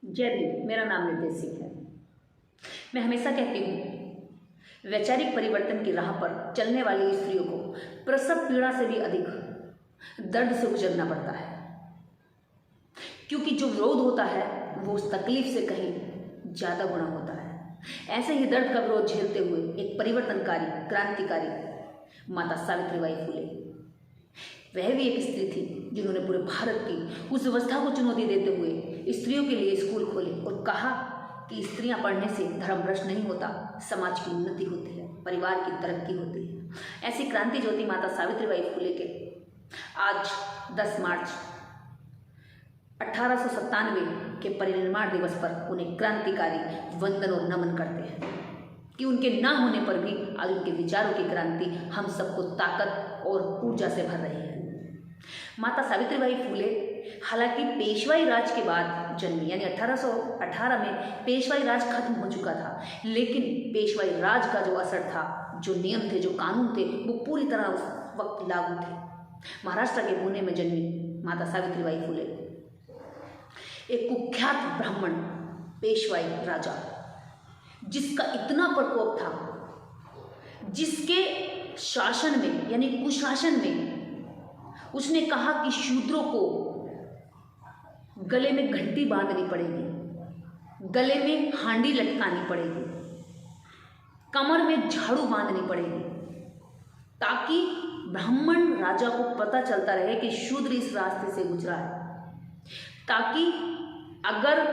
जय भीम। मेरा नाम निर्देश सिंह है। मैं हमेशा कहती हूँ, वैचारिक परिवर्तन की राह पर चलने वाली स्त्रियों को प्रसव पीड़ा से भी अधिक दर्द से गुजरना पड़ता है, क्योंकि जो विरोध होता है वो उस तकलीफ से कहीं ज़्यादा गुना होता है। ऐसे ही दर्द का विरोध झेलते हुए एक परिवर्तनकारी, क्रांतिकारी माता सावित्रीबाई फुले, वह भी एक स्त्री थी जिन्होंने पूरे भारत की उस व्यवस्था को चुनौती देते हुए स्त्रियों के लिए स्कूल खोले और कहा कि स्त्रियां पढ़ने से धर्म भ्रष्ट नहीं होता, समाज की उन्नति होती है, परिवार की तरक्की होती है। ऐसी क्रांति ज्योति माता सावित्रीबाई फुले के आज 10 मार्च 1897 के परिनिर्वाण दिवस पर उन्हें क्रांतिकारी वंदन और नमन करते हैं कि उनके ना होने पर भी आज उनके विचारों की क्रांति हम सबको ताकत और ऊर्जा से भर रही है। माता सावित्रीबाई फुले हालांकि पेशवाई राज के बाद जन्मी, यानी 1818 में पेशवाई राज खत्म हो चुका था, लेकिन पेशवाई राज का जो असर था, जो नियम थे, जो कानून थे, वो पूरी तरह उस वक्त लागू थे। महाराष्ट्र के पुणे में जन्मी माता सावित्रीबाई फुले एक कुख्यात ब्राह्मण पेशवाई राजा, जिसका इतना प्रकोप था, जिसके शासन में यानी कुशासन में उसने कहा कि शूद्रों को गले में घंटी बांधनी पड़ेगी, गले में हांडी लटकानी पड़ेगी, कमर में झाड़ू बांधनी पड़ेगी, ताकि ब्राह्मण राजा को पता चलता रहे कि शूद्र इस रास्ते से गुजरा है, ताकि अगर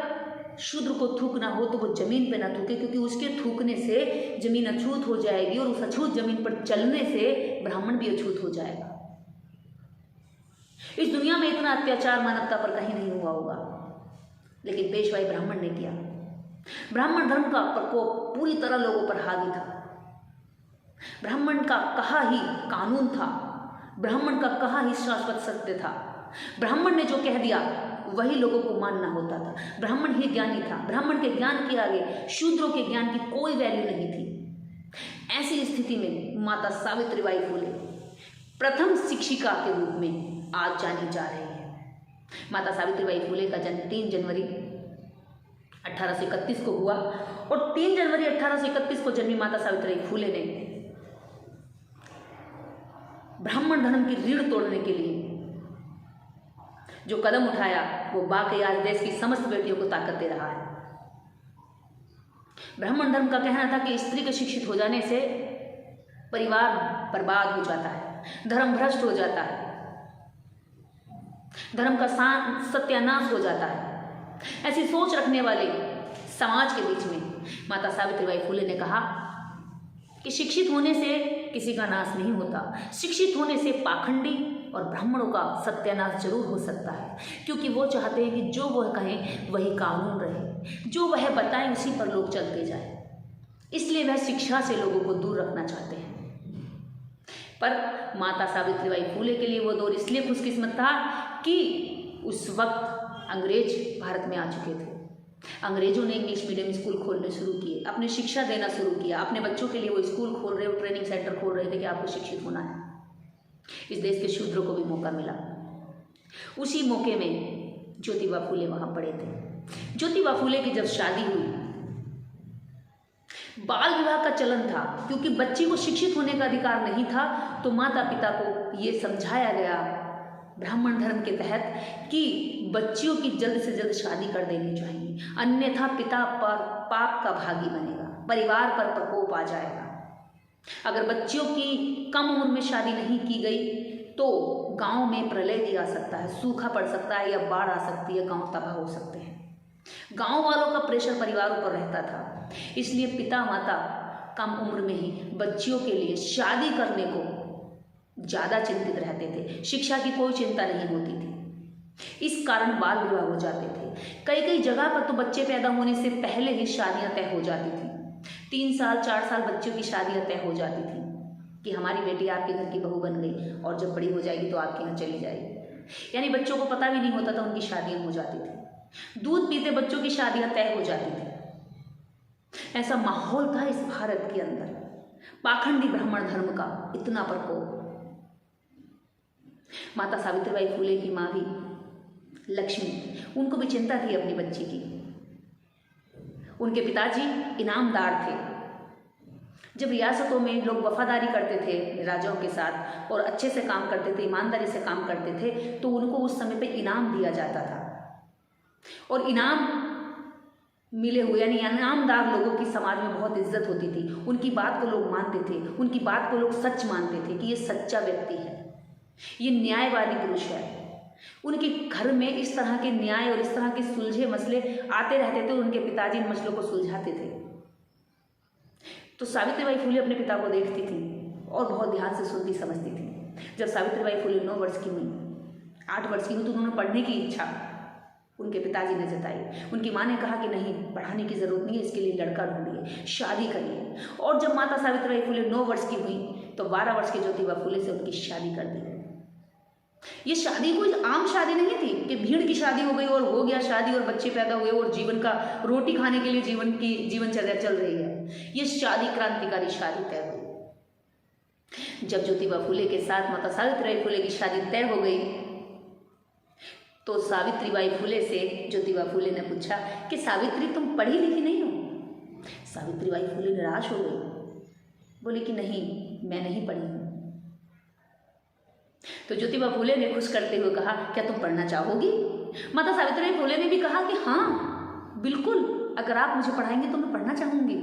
शूद्र को थूकना हो तो वो जमीन पे ना थूके, क्योंकि उसके थूकने से जमीन अछूत हो जाएगी और उस अछूत जमीन पर चलने से ब्राह्मण भी अछूत हो जाएगा। इस दुनिया में इतना अत्याचार मानवता पर कहीं नहीं हुआ होगा, लेकिन पेशवाई ब्राह्मण ने किया। ब्राह्मण धर्म का प्रकोप पूरी तरह लोगों पर हावी था। ब्राह्मण का कहा ही कानून था, ब्राह्मण का कहा ही शाश्वत सत्य था। ब्राह्मण ने जो कह दिया वही लोगों को मानना होता था। ब्राह्मण ही ज्ञानी था। ब्राह्मण के ज्ञान के आगे शूद्रों के ज्ञान की कोई वैल्यू नहीं थी। ऐसी स्थिति में माता सावित्रीबाई फुले प्रथम शिक्षिका के रूप में आज जानी जा रही है। माता सावित्रीबाई फुले का जन्म 3 जनवरी 1831 को हुआ और 3 जनवरी 1831 को जन्मी माता सावित्रीबाई फुले ने ब्राह्मण धर्म की रीढ़ तोड़ने के लिए जो कदम उठाया वो वाकई आज देश की समस्त बेटियों को ताकत दे रहा है। ब्राह्मण धर्म का कहना था कि स्त्री के शिक्षित हो जाने से परिवार बर्बाद हो जाता है, धर्म भ्रष्ट हो जाता है, धर्म का सत्यानाश हो जाता है। ऐसी सोच रखने वाले समाज के बीच में माता सावित्रीबाई फुले ने कहा कि शिक्षित होने से किसी का नाश नहीं होता, शिक्षित होने से पाखंडी और ब्राह्मणों का सत्यानाश जरूर हो सकता है, क्योंकि वो चाहते हैं कि जो वह कहें वही कानून रहे, जो वह बताएं उसी पर लोग चलते जाएं। इसलिए वह शिक्षा से लोगों को दूर रखना चाहते हैं। पर माता सावित्रीबाई फुले के लिए वो दौर इसलिए खुशकिस्मत था कि उस वक्त अंग्रेज भारत में आ चुके थे। अंग्रेजों ने इंग्लिश मीडियम स्कूल खोलने शुरू किए, अपनी शिक्षा देना शुरू किया, अपने बच्चों के लिए वो स्कूल खोल रहे, वो ट्रेनिंग सेंटर खोल रहे थे कि आपको शिक्षित होना है। इस देश के शूद्रों को भी मौका मिला। उसी मौके में ज्योतिबा फुले वहां पढ़े थे। ज्योतिबा फुले की जब शादी हुई, बाल विवाह का चलन था, क्योंकि बच्ची को शिक्षित होने का अधिकार नहीं था, तो माता पिता को ये समझाया गया ब्राह्मण धर्म के तहत कि बच्चियों की जल्द से जल्द शादी कर देनी चाहिए, अन्यथा पिता पर पाप का भागी बनेगा, परिवार पर प्रकोप आ जाएगा। अगर बच्चियों की कम उम्र में शादी नहीं की गई तो गांव में प्रलय भी आ सकता है, सूखा पड़ सकता है या बाढ़ आ सकती है, गांव तबाह हो सकते हैं। गांव वालों का प्रेशर परिवारों पर रहता था, इसलिए पिता माता कम उम्र में ही बच्चियों के लिए शादी करने को ज़्यादा चिंतित रहते थे। शिक्षा की कोई चिंता नहीं होती थी, इस कारण बाल विवाह हो जाते थे। कई कई जगह पर तो बच्चे पैदा होने से पहले ही शादियां तय हो जाती थी। 3 साल 4 साल बच्चों की शादियां तय हो जाती थी कि हमारी बेटी आपके घर की बहू बन गई और जब बड़ी हो जाएगी तो आपके यहाँ चली जाएगी। यानी बच्चों को पता भी नहीं होता था, उनकी शादियां हो जाती थी। दूध पीते बच्चों की शादियां तय हो जाती थी। ऐसा माहौल था इस भारत के अंदर, पाखंडी ब्राह्मण धर्म का इतना प्रकोप। माता सावित्रीबाई फुले की माँ भी लक्ष्मी, उनको भी चिंता थी अपनी बच्ची की। उनके पिताजी इनामदार थे। जब रियासतों में लोग वफादारी करते थे राजाओं के साथ और अच्छे से काम करते थे, ईमानदारी से काम करते थे, तो उनको उस समय पे इनाम दिया जाता था। और इनाम मिले हुए यानी इनामदार लोगों की समाज में बहुत इज्जत होती थी। उनकी बात को लोग मानते थे, उनकी बात को लोग सच मानते थे कि ये सच्चा व्यक्ति है, ये न्यायवादी पुरुष है। उनके घर में इस तरह के न्याय और इस तरह के सुलझे मसले आते रहते थे, उनके पिताजी इन मसलों को सुलझाते थे। तो सावित्रीबाई फुले अपने पिता को देखती थी और बहुत ध्यान से सुनती समझती थी। जब सावित्रीबाई फुले 9 वर्ष की हुई, 8 वर्ष की हुई, तो उन्होंने पढ़ने की इच्छा उनके पिताजी ने जताई। उनकी माँ ने कहा कि नहीं, पढ़ाने की जरूरत नहीं है, इसके लिए लड़का ढूंढिए, शादी करिए। और जब माता सावित्रीबाई फुले 9 वर्ष की हुई तो 12 वर्ष के ज्योतिबा फुले से उनकी शादी कर दी। ये शादी कोई आम शादी नहीं थी कि भीड़ की शादी हो गई और हो गया शादी और बच्चे पैदा हुए और जीवन का रोटी खाने के लिए जीवनचर्या चल रही है। ये शादी क्रांतिकारी शादी तय हुई। जब ज्योतिबा फुले के साथ माता सावित्रीबाई फुले की शादी तय हो गई तो सावित्रीबाई फुले से ज्योतिबा फुले ने पूछा कि सावित्री, तुम पढ़ी लिखी नहीं हो? सावित्रीबाई फुले निराश हो गई, बोली कि नहीं, मैं नहीं पढ़ी हूँ। तो ज्योतिबा फुले ने खुश करते हुए कहा, क्या तुम पढ़ना चाहोगी? माता सावित्रीबाई फुले ने भी कहा कि हाँ बिल्कुल, अगर आप मुझे पढ़ाएंगे तो मैं पढ़ना चाहूंगी।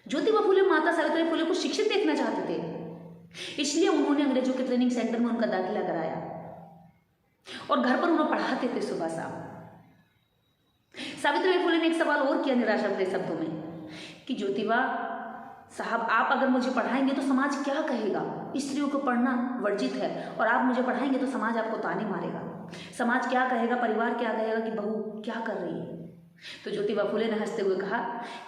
ज्योतिबा फुले माता सावित्रीबाई फुले को शिक्षित देखना चाहते थे, इसलिए उन्होंने अंग्रेजों के ट्रेनिंग सेंटर में उनका दाखिला कराया और घर पर उन्हें पढ़ाते थे सुबह शाम। सावित्रीबाई फुले ने एक सवाल और किया निराशा भरे शब्दों में कि ज्योतिबा साहब, आप अगर मुझे पढ़ाएंगे तो समाज क्या कहेगा? स्त्रियों को पढ़ना वर्जित है और आप मुझे पढ़ाएंगे तो समाज आपको ताने मारेगा। समाज क्या कहेगा, परिवार क्या कहेगा कि बहू क्या कर रही है? तो ज्योतिबा फुले ने हंसते हुए कहा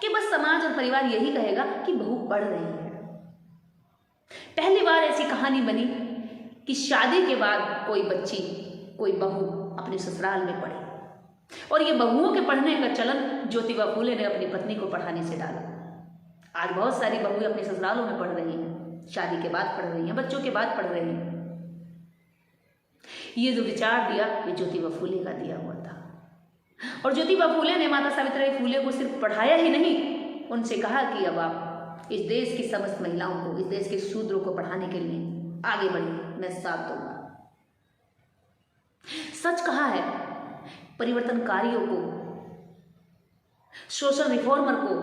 कि बस समाज और परिवार यही कहेगा कि बहू पढ़ रही है। पहली बार ऐसी कहानी बनी कि शादी के बाद कोई बच्ची, कोई बहू अपने ससुराल में पढ़े, और ये बहुओं के पढ़ने का चलन ज्योतिबा फुले ने अपनी पत्नी को पढ़ाने से डाला। आज बहुत सारी बहुएं अपने ससुरालों में पढ़ रही हैं, शादी के बाद पढ़ रही हैं, बच्चों के बाद पढ़ रही हैं। ये जो विचार दिया ये ज्योतिबा फुले का दिया हुआ था। और ज्योतिबा फुले ने माता सावित्रीबाई फुले को सिर्फ पढ़ाया ही नहीं, उनसे कहा कि अब आप इस देश की समस्त महिलाओं को, इस देश के शूद्रों को पढ़ाने के लिए आगे बढ़िए, मैं साथ दूंगा। सच कहा है, परिवर्तनकारियों को, सोशल रिफॉर्मर को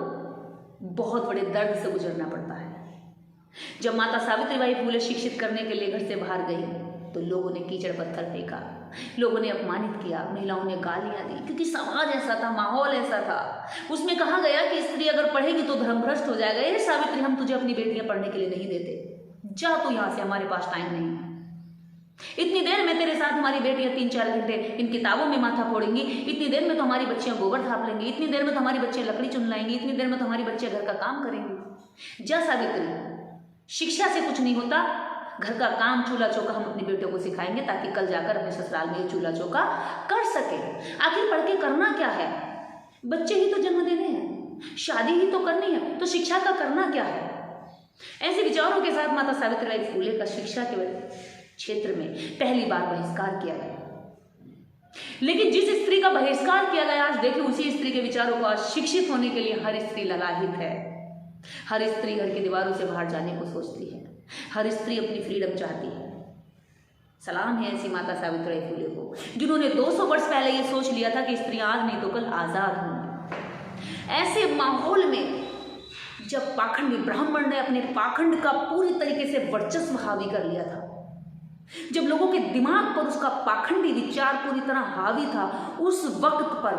बहुत बड़े दर्द से गुजरना पड़ता है। जब माता सावित्रीबाई फुले शिक्षित करने के लिए घर से बाहर गई तो लोगों ने कीचड़ पत्थर फेंका, लोगों ने अपमानित किया, महिलाओं ने गालियां दी, क्योंकि समाज ऐसा था, माहौल ऐसा था। उसमें कहा गया कि स्त्री अगर पढ़ेगी तो धर्मभ्रष्ट हो जाएगा। ये सावित्री, हम तुझे अपनी बेटियां पढ़ने के लिए नहीं देते, जा तू यहां से, हमारे पास टाइम नहीं है। इतनी देर में तेरे साथ हमारी बेटियां 3-4 घंटे इन किताबों में माथा फोड़ेंगी, इतनी देर में तो हमारी बच्चियां गोबर थाप लेंगी, इतनी देर में तो हमारी बच्चियां लकड़ी चुन लाएंगी, इतनी देर में तो हमारी बच्चियां घर का काम करेंगी। जा सावित्री, शिक्षा से कुछ नहीं होता, घर का काम चूल्हा चौका हम अपनी बेटियों को सिखाएंगे ताकि कल जाकर अपने ससुराल में ये चूल्हा चौका कर सके। आखिर पढ़ के करना क्या है? बच्चे ही तो जन्म देने हैं, शादी ही तो करनी है, तो शिक्षा का करना क्या है? ऐसे विचारों के साथ माता सावित्रीबाई फुले का शिक्षा के क्षेत्र में पहली बार बहिष्कार किया गया। लेकिन जिस स्त्री का बहिष्कार किया गया, आज देखिए उसी स्त्री के विचारों को आज शिक्षित होने के लिए हर स्त्री ललाहित है। हर स्त्री घर की दीवारों से बाहर जाने को सोचती है, हर स्त्री अपनी फ्रीडम चाहती है। सलाम है ऐसी माता सावित्रीबाई फुले को, जिन्होंने 200 वर्ष पहले ये सोच लिया था कि स्त्रियां आज नहीं तो कल आजाद होंगी। ऐसे माहौल में जब पाखंडी ब्राह्मण ने अपने पाखंड का पूरी तरीके से वर्चस्व हावी कर लिया था, जब लोगों के दिमाग पर उसका पाखंडी विचार पूरी तरह हावी था, उस वक्त पर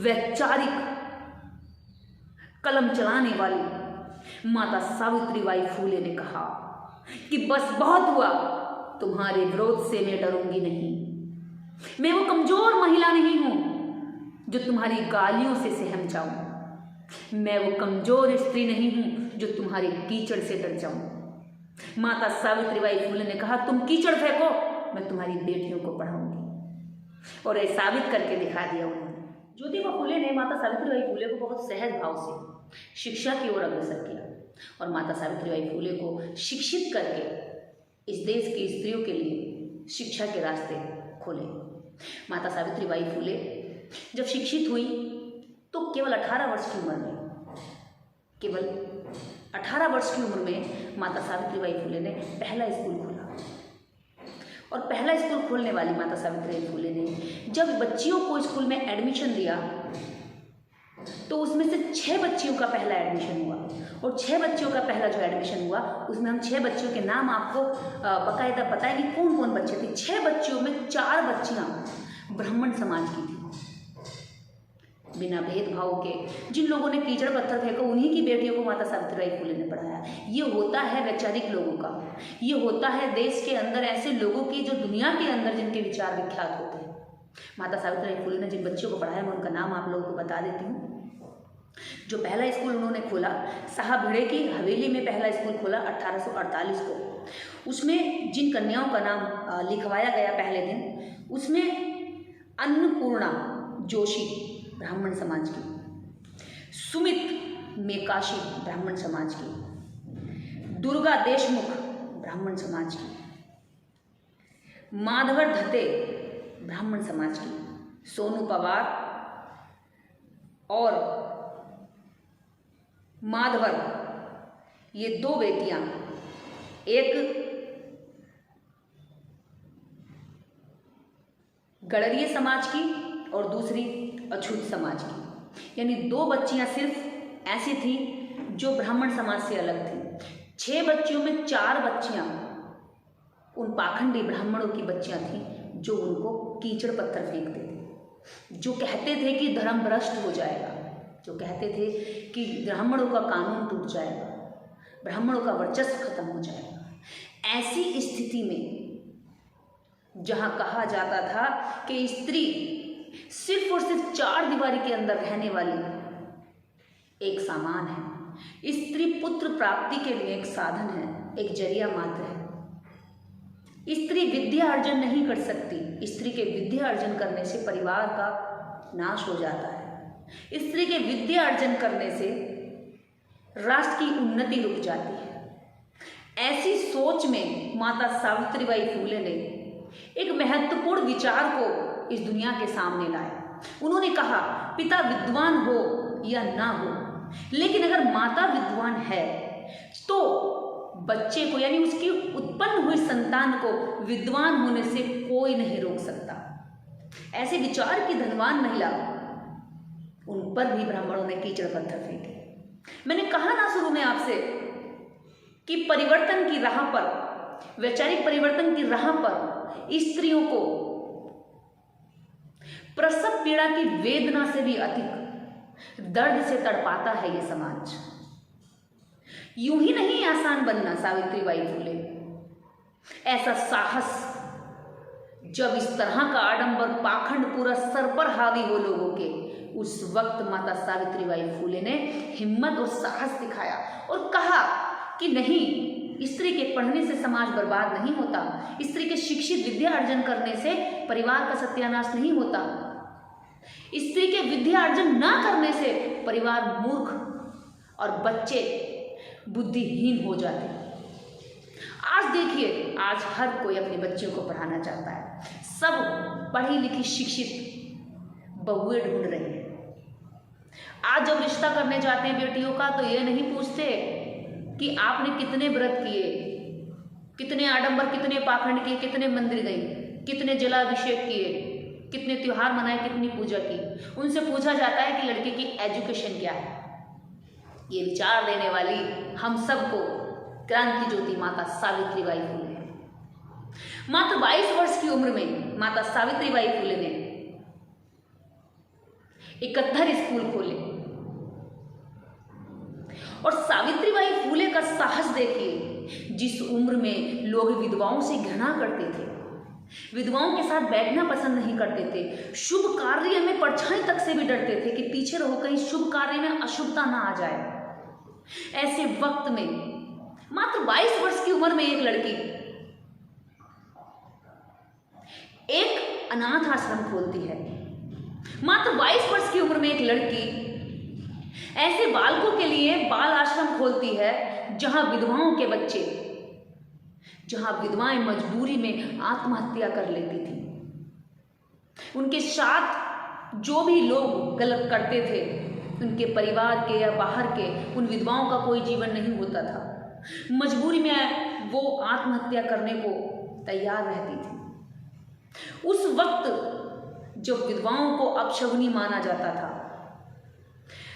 वैचारिक कलम चलाने वाली माता सावित्रीबाई फुले ने कहा कि बस बहुत हुआ, तुम्हारे विरोध से मैं डरूंगी नहीं। मैं वो कमजोर महिला नहीं हूं जो तुम्हारी गालियों से सहम जाऊं। मैं वो कमजोर स्त्री नहीं हूं जो तुम्हारे कीचड़ से डर जाऊं। माता सावित्रीबाई फुले ने कहा, तुम कीचड़ फेंको, मैं तुम्हारी बेटियों को पढ़ाऊंगी। और ये साबित करके दिखा दिया उन्होंने। ज्योतिबा फुले ने माता सावित्रीबाई फुले को बहुत सहज भाव से शिक्षा की ओर अग्रसर किया और माता सावित्रीबाई फुले को शिक्षित करके इस देश की स्त्रियों के लिए शिक्षा के रास्ते खोले। माता सावित्रीबाई फुले जब शिक्षित हुई तो केवल 18 वर्ष की उम्र में, केवल 18 वर्ष की उम्र में माता सावित्रीबाई फुले ने पहला स्कूल खोला। और पहला स्कूल खोलने वाली माता सावित्रीबाई फुले ने जब बच्चियों को स्कूल में एडमिशन दिया तो उसमें से 6 बच्चियों का पहला एडमिशन हुआ। और 6 बच्चियों का पहला जो एडमिशन हुआ उसमें हम 6 बच्चियों के नाम आपको बाकायदा बताएंगे कौन कौन बच्चे थे। 6 बच्चियों में 4 बच्चियां ब्राह्मण समाज की थी, बिना भेदभाव के। जिन लोगों ने कीचड़ पत्थर फेंका उन्हीं की बेटियों को माता सावित्रीबाई फुले ने पढ़ाया। ये होता है वैचारिक लोगों का, ये होता है देश के अंदर ऐसे लोगों की जो दुनिया के अंदर जिनके विचार विख्यात होते हैं। माता सावित्रीबाई फुले ने जिन बच्चियों को पढ़ाया मैं उनका नाम आप लोगों को बता देती हूँ। जो पहला स्कूल उन्होंने खोला साहब भिड़े की हवेली में पहला स्कूल खोला 1848 को। उसमें जिन कन्याओं का नाम लिखवाया गया पहले दिन, उसमें अन्नपूर्णा जोशी ब्राह्मण समाज की, सुमित मेकाशी ब्राह्मण समाज की, दुर्गा देशमुख ब्राह्मण समाज की, माधवर धते ब्राह्मण समाज की, सोनू पवार और माधवर, ये 2 बेटियां, एक गड़रिये समाज की और दूसरी अछूत समाज की। यानी 2 बच्चियां सिर्फ ऐसी थी जो ब्राह्मण समाज से अलग थी। 6 बच्चियों में 4 बच्चियां उन पाखंडी ब्राह्मणों की बच्चियां थीं जो उनको कीचड़ पत्थर फेंकते थे, जो कहते थे कि धर्म भ्रष्ट हो जाएगा, जो कहते थे कि ब्राह्मणों का कानून टूट जाएगा, ब्राह्मणों का वर्चस्व खत्म हो जाएगा। ऐसी स्थिति में जहां कहा जाता था कि स्त्री सिर्फ और सिर्फ 4 दीवारी के अंदर रहने वाली एक सामान है, स्त्री पुत्र प्राप्ति के लिए एक साधन है, एक जरिया मात्र है। स्त्री विद्या अर्जन नहीं कर सकती। स्त्री के विद्या अर्जन करने से परिवार का नाश हो जाता है। स्त्री के विद्या अर्जन करने से राष्ट्र की उन्नति रुक जाती है। ऐसी सोच में माता सावित्रीबाई फुले ने एक महत्वपूर्ण विचार को इस दुनिया के सामने लाया। उन्होंने कहा पिता विद्वान हो या ना हो, लेकिन अगर माता विद्वान है तो बच्चे को यानी उसकी उत्पन्न हुई संतान को विद्वान होने से कोई नहीं रोक सकता। ऐसे विचार की धनवान महिला, उन पर भी ब्राह्मणों ने कीचड़ पत्थर फेंके। मैंने कहा ना शुरू में आपसे कि परिवर्तन की राह पर, वैचारिक परिवर्तन की राह पर स्त्रियों को प्रसव पीड़ा की वेदना से भी अधिक दर्द से तड़पाता है ये समाज। यूं ही नहीं आसान बनना सावित्रीबाई फुले। ऐसा साहस जब इस तरह का आडंबर पाखंड पूरा सर पर हावी हो लोगों के, उस वक्त माता सावित्रीबाई फुले ने हिम्मत और साहस दिखाया और कहा कि नहीं, स्त्री के पढ़ने से समाज बर्बाद नहीं होता, स्त्री के शिक्षित विद्या अर्जन करने से परिवार का सत्यानाश नहीं होता, स्त्री के विद्या अर्जन ना करने से परिवार मूर्ख और बच्चे बुद्धिहीन हो जाते। आज देखिए, आज हर कोई अपने बच्चों को पढ़ाना चाहता है। सब पढ़ी लिखी शिक्षित बहुएं ढूंढ रहे हैं। आज जब रिश्ता करने जाते हैं बेटियों का तो ये नहीं पूछते कि आपने कितने व्रत किए, कितने आडंबर, कितने पाखंड किए, कितने मंदिर गई, कितने जलाभिषेक किए, कितने त्योहार मनाए, कितनी पूजा की। उनसे पूछा जाता है कि लड़के की एजुकेशन क्या है। ये विचार देने वाली हम सबको क्रांति ज्योति माता सावित्रीबाई फुले है। मात्र 22 वर्ष की उम्र में माता सावित्रीबाई फुले ने 71 स्कूल खोले। और सावित्रीबाई फुले का साहस देखिए, जिस उम्र में लोग विधवाओं से घृणा करते थे, विधवाओं के साथ बैठना पसंद नहीं करते थे, शुभ कार्य में परछाई तक से भी डरते थे कि पीछे रहो कहीं शुभ कार्य में अशुभता ना आ जाए। ऐसे वक्त में मात्र 22 वर्ष की उम्र में एक लड़की एक अनाथ आश्रम खोलती है। मात्र 22 वर्ष की उम्र में एक लड़की ऐसे बालकों के लिए बाल आश्रम खोलती है जहां विधवाओं के बच्चे, जहां विधवाएं मजबूरी में आत्महत्या कर लेती थी। उनके साथ जो भी लोग गलत करते थे उनके परिवार के या बाहर के उन विधवाओं का कोई जीवन नहीं होता था। मजबूरी में वो आत्महत्या करने को तैयार रहती थी। उस वक्त जब विधवाओं को अपशगुनी माना जाता था,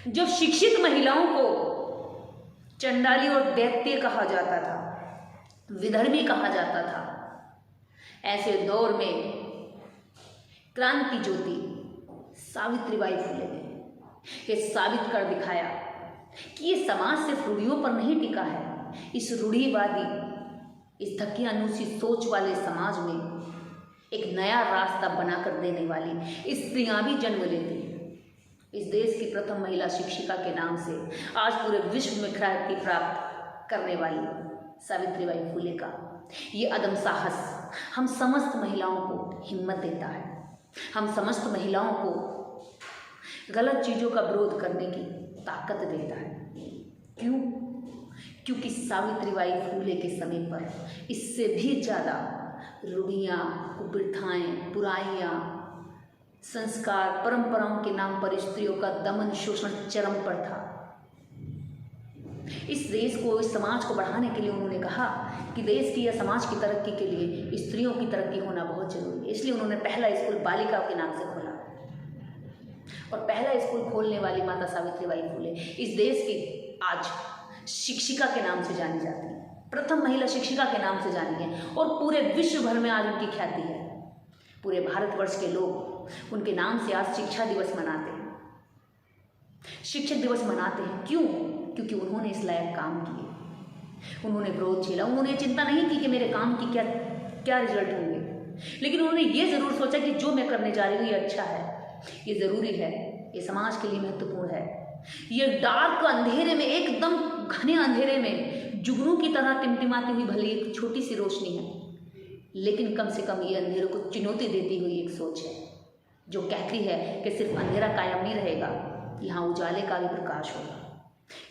जब शिक्षित महिलाओं को चंडाली और दैत्य कहा जाता था, विधर्मी कहा जाता था, ऐसे दौर में क्रांति ज्योति सावित्रीबाई फुले ने ये साबित कर दिखाया कि ये समाज सिर्फ रूढ़ियों पर नहीं टिका है। इस रूढ़िवादी, इस धक्कियानुसी सोच वाले समाज में एक नया रास्ता बनाकर देने वाली स्त्रियां भी जन्म लेती हैं। इस देश की प्रथम महिला शिक्षिका के नाम से आज पूरे विश्व में ख्याति प्राप्त करने वाली सावित्रीबाई फुले का ये अदम साहस हम समस्त महिलाओं को हिम्मत देता है। हम समस्त महिलाओं को गलत चीज़ों का विरोध करने की ताकत देता है। क्यों? क्योंकि सावित्रीबाई फुले के समय पर इससे भी ज़्यादा रूढ़ियाँ, कुप्रथाएं, बुराइयाँ, संस्कार, परंपराओं के नाम पर स्त्रियों का दमन, शोषण चरम पर था। इस देश को, इस समाज को बढ़ाने के लिए उन्होंने कहा कि देश की या समाज की तरक्की के लिए स्त्रियों की तरक्की होना बहुत जरूरी है। इसलिए उन्होंने पहला स्कूल बालिका के नाम से खोला और पहला स्कूल खोलने वाली माता सावित्रीबाई फुले इस देश की आज शिक्षिका के नाम से जानी जाती है, प्रथम महिला शिक्षिका के नाम से जानी है और पूरे विश्व भर में आज उनकी ख्याति है। पूरे भारतवर्ष के लोग उनके नाम से आज शिक्षा दिवस मनाते हैं, शिक्षक दिवस मनाते हैं। क्यों? क्योंकि उन्होंने इस लायक काम किए, उन्होंने विरोध झेला, उन्होंने चिंता नहीं की कि मेरे काम की क्या रिजल्ट होंगे, लेकिन उन्होंने ये ज़रूर सोचा कि जो मैं करने जा रही हूँ ये अच्छा है, ये ज़रूरी है, ये समाज के लिए महत्वपूर्ण है। ये डार्क अंधेरे में, एकदम घने अंधेरे में जुगनू की तरह टिमटिमाती हुई भले एक छोटी सी रोशनी है, लेकिन कम से कम ये अंधेरे को चुनौती देती हुई एक सोच है जो कहती है कि सिर्फ अंधेरा कायम नहीं रहेगा, यहाँ उजाले का भी प्रकाश होगा,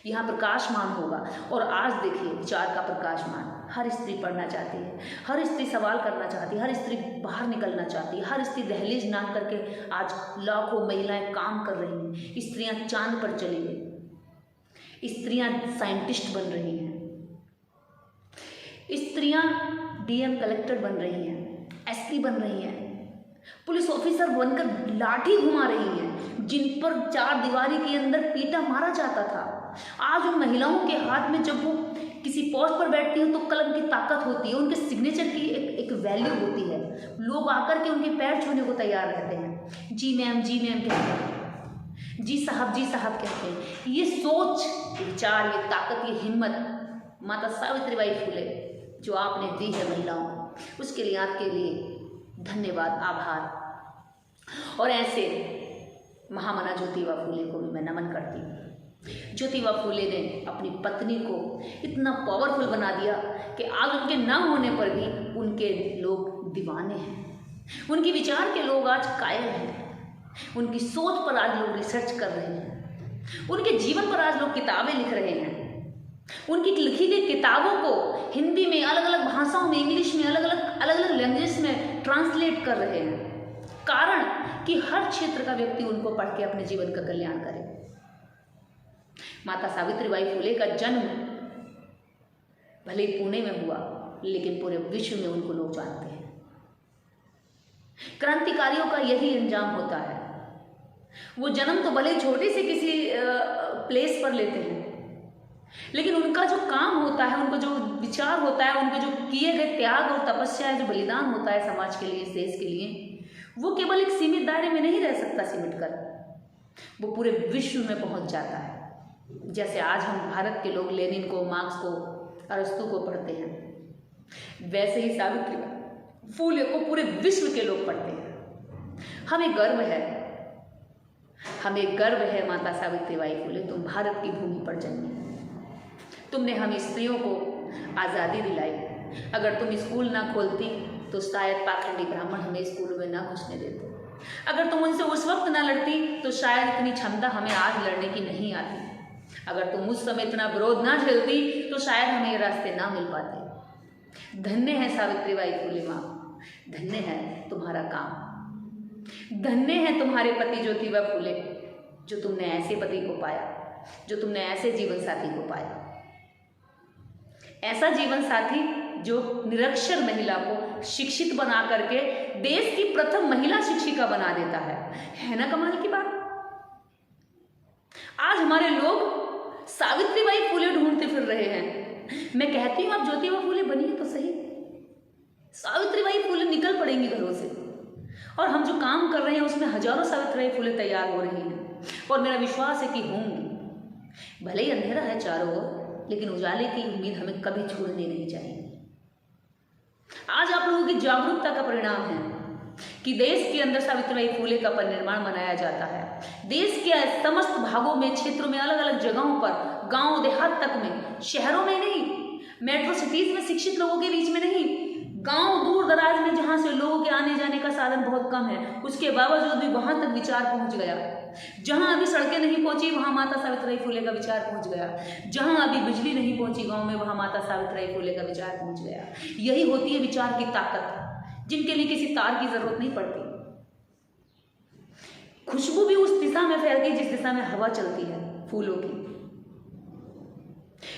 यहाँ प्रकाशमान होगा। और आज देखिए विचार का प्रकाशमान हर स्त्री पढ़ना चाहती है, हर स्त्री सवाल करना चाहती है, हर स्त्री बाहर निकलना चाहती है, हर स्त्री दहलीज नाम करके आज लाखों महिलाएं काम कर रही हैं। स्त्रियां चांद पर चली गई, स्त्रियां साइंटिस्ट बन रही हैं, स्त्रियां डीएम कलेक्टर बन रही हैं, एसपी बन रही हैं, पुलिस ऑफिसर बनकर लाठी घुमा रही हैं। जिन पर चार दीवारी के अंदर पीटा मारा जाता था, आज उन महिलाओं के हाथ में जब वो किसी पोस्ट पर बैठती हैं तो कलम की ताकत होती है, उनके सिग्नेचर की एक वैल्यू होती है। लोग आकर के उनके पैर छूने को तैयार रहते हैं, जी मैम कहते हैं, जी साहब कहते हैं। ये सोच, ये विचार, ये ताकत, ये हिम्मत माता सावित्रीबाई फुले जो आपने दी है महिलाओं को, उसके लिए आपके लिए धन्यवाद, आभार। और ऐसे महामना ज्योतिबा फुले को भी मैं नमन करती हूँ। ज्योतिबा फुले ने अपनी पत्नी को इतना पावरफुल बना दिया कि आज उनके न होने पर भी उनके लोग दीवाने हैं, उनके विचार के लोग आज कायल हैं, उनकी सोच पर आज लोग रिसर्च कर रहे हैं, उनके जीवन पर आज लोग किताबें लिख रहे हैं, उनकी लिखी गई किताबों को हिंदी में, अलग अलग भाषाओं में, इंग्लिश में, अलग अलग लैंग्वेज में ट्रांसलेट कर रहे हैं। कारण कि हर क्षेत्र का व्यक्ति उनको पढ़ के अपने जीवन का कल्याण करे। माता सावित्रीबाई फुले का जन्म भले ही पुणे में हुआ, लेकिन पूरे विश्व में उनको लोग जानते हैं। क्रांतिकारियों का यही अंजाम होता है। वो जन्म तो भले छोटे से किसी प्लेस पर लेते हैं, लेकिन उनका जो काम होता है, उनका जो विचार होता है, उनके जो किए गए त्याग और तपस्या है, जो बलिदान होता है समाज के लिए, इस देश के लिए, वो केवल एक सीमित दायरे में नहीं रह सकता सिमट कर, वो पूरे विश्व में पहुंच जाता है। जैसे आज हम भारत के लोग लेनिन को, मार्क्स को, अरस्तु को पढ़ते हैं, वैसे ही सावित्रीबाई फुले को पूरे विश्व के लोग पढ़ते हैं। हमें गर्व है माता सावित्रीबाई फुले, तुम भारत की भूमि पर जन्मी, तुमने हम स्त्रियों को आज़ादी दिलाई। अगर तुम स्कूल ना खोलती तो शायद पाखंडी ब्राह्मण हमें स्कूल में ना घुसने देते। अगर तुम उनसे उस वक्त ना लड़ती तो शायद इतनी क्षमता हमें आज लड़ने की नहीं आती। अगर तुम उस समय इतना विरोध ना झेलती तो शायद हमें ये रास्ते ना मिल पाते। धन्य है सावित्रीबाई फुले माँ, धन्य है तुम्हारा काम। धन्य है तुम्हारे पति ज्योतिबा फूले, जो तुमने ऐसे पति को पाया, जो तुमने ऐसे जीवन साथी को पाया। ऐसा जीवन साथी जो निरक्षर महिला को शिक्षित बना करके देश की प्रथम महिला शिक्षिका बना देता है ना कमाल की बात। आज हमारे लोग सावित्रीबाई फूले ढूंढते फिर रहे हैं। मैं कहती हूं आप ज्योतिबा फूले बनिए तो सही, सावित्रीबाई फूले निकल पड़ेंगी घरों से, और हम जो काम कर रहे हैं उसमें हजारों सावित्रीबाई फूले तैयार हो रही हैं, और मेरा विश्वास है कि होंगी। भले ही अंधेरा है चारों ओर, लेकिन उजाले की उम्मीद हमें कभी छोड़नी नहीं चाहिए। आज आप लोगों की जागरूकता का परिणाम है कि देश के अंदर सावित्रीबाई फूले का परिनिर्वाण मनाया जाता है। देश के समस्त भागों में, क्षेत्रों में, अलग अलग जगहों पर, गांव देहात तक में, शहरों में नहीं, मेट्रो सिटीज में शिक्षित लोगों के बीच में नहीं, गांव दूर दराज में जहां से लोगों के आने जाने का साधन बहुत कम है, उसके बावजूद भी वहां तक विचार पहुंच गया। जहां अभी सड़कें नहीं पहुंची वहां माता सावित्रीबाई फूले का विचार पहुंच गया। जहां अभी बिजली नहीं पहुंची गांव में, वहां माता सावित्रीबाई फूले का विचार पहुंच गया। यही होती है विचार की ताकत, जिनके लिए किसी तार की जरूरत नहीं पड़ती। खुशबू भी उस दिशा में फैलती है जिस दिशा में हवा चलती है फूलों की,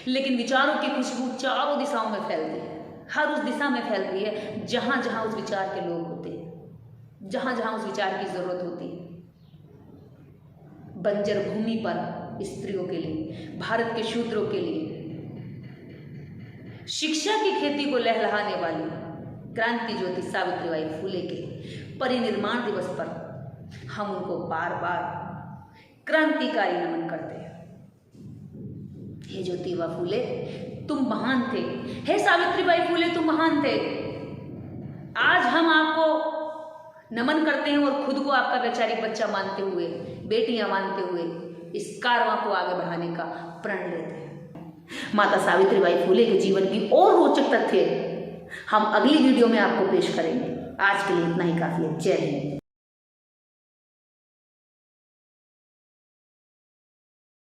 लेकिन विचारों की खुशबू चारों दिशाओं में फैलती है, हर उस दिशा में फैलती है जहां जहां उस विचार के लोग होते हैं, जहां जहां उस विचार की जरूरत होती है। बंजर भूमि पर स्त्रियों के लिए, भारत के शूद्रों के लिए शिक्षा की खेती को लहलहाने वाली क्रांति ज्योति सावित्रीबाई फूले के परिनिर्वाण दिवस पर हम उनको बार बार क्रांतिकारी नमन करते हैं। हे ज्योतिबा फूले तुम महान थे, हे सावित्रीबाई फूले तुम महान थे। आज हम आपको नमन करते हैं और खुद को आपका वैचारिक बच्चा मानते हुए, बेटियां मानते हुए इस कारवां को आगे बढ़ाने का प्रण लेते हैं। माता सावित्रीबाई फूले के जीवन की और रोचक तथ्य हम अगली वीडियो में आपको पेश करेंगे। आज के लिए इतना ही काफी है। जय हिंद।